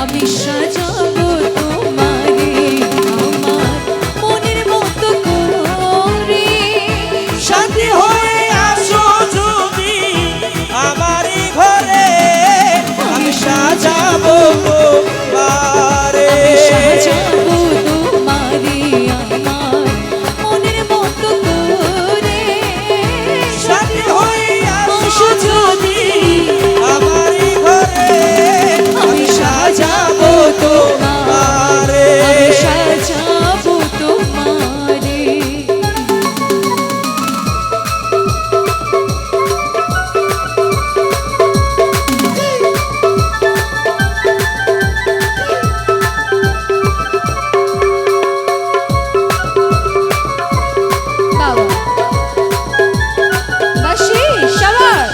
আমি সাজাবো তোমারে আমার মনের মতো করে। সাথী হয়ে আসো যদি আমারই ঘরে, আমি সাজাবো তোমারে। সাজাবো তোমারে আমার মনের মতো করে। সাথী হয়ে আসো যদি আমারই ঘরে, আমি সাজাবো তোমারে, আমি সাজাবো তোমারে। বাবা বাসি সবার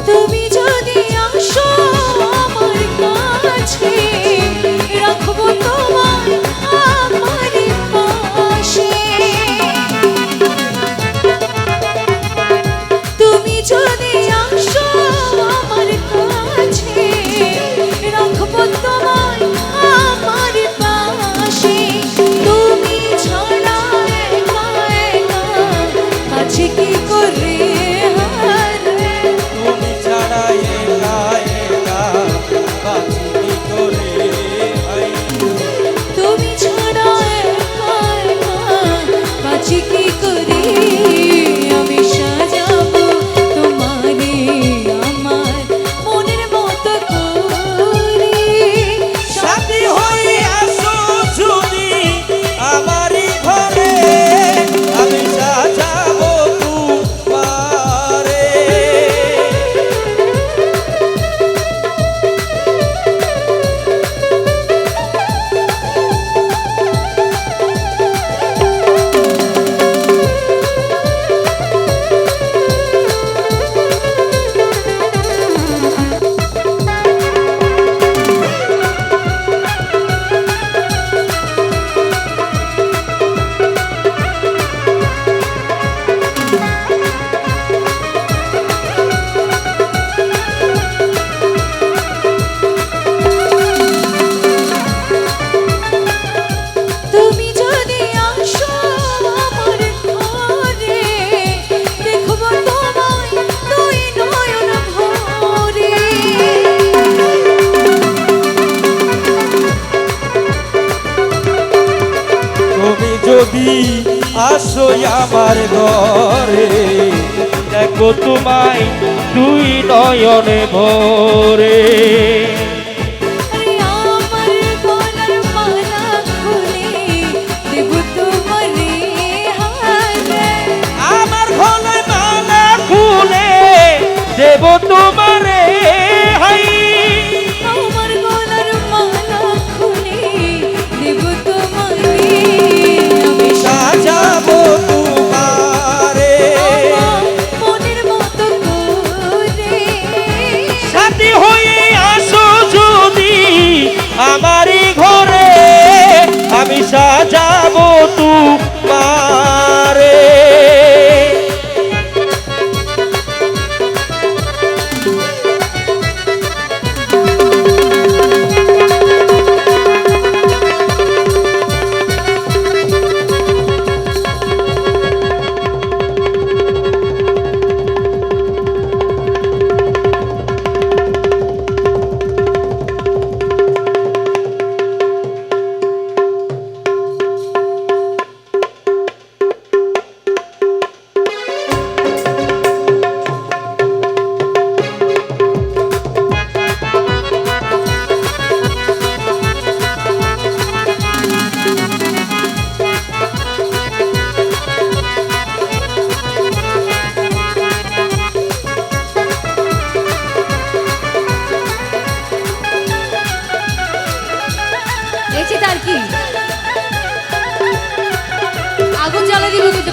তুমি যদি আসো আমার কাছে, রাখবো তোমার আমার পাশে। তুমি যদি আসো আমার কাছে, রাখবো তোমার আমার পাশে। তুমি ছাড়া একা একা আছে কি করে হারে। তুমি ছাড়া একা একা বাঁচি কি করে ভাই। তুমি ছাড়া একা একা বাঁচি কি করে। আমি সাজাবো তোমারে আমার মনের মতো করে। সাথী হয়ে আসো যদি আমারই ঘরে, আমি সাজাবো তোমারে। তুমি যদি আসো আমার ঘরে, দেখবো তোমায় দুই নয়ন ভরে। তুমি যদি আসো আমার ঘরে, দেখো তোমায় দুই নয়নে ভরে। আমার গলার মালা খুলে দেবো তোমারে হারে। আমার গলায় মালা খুলে দেব তোমারে হাই। আমার গলার মালা খুলে দেবো তোমারে। আমি সাজাবো তোমারে। আমার মনের মতো করে। সাথী হয়ে আসো যদি আমারই ঘরে, আমি সাজাবো তোমারে। তার কি আগুন জ্বালা দিব কিন্তু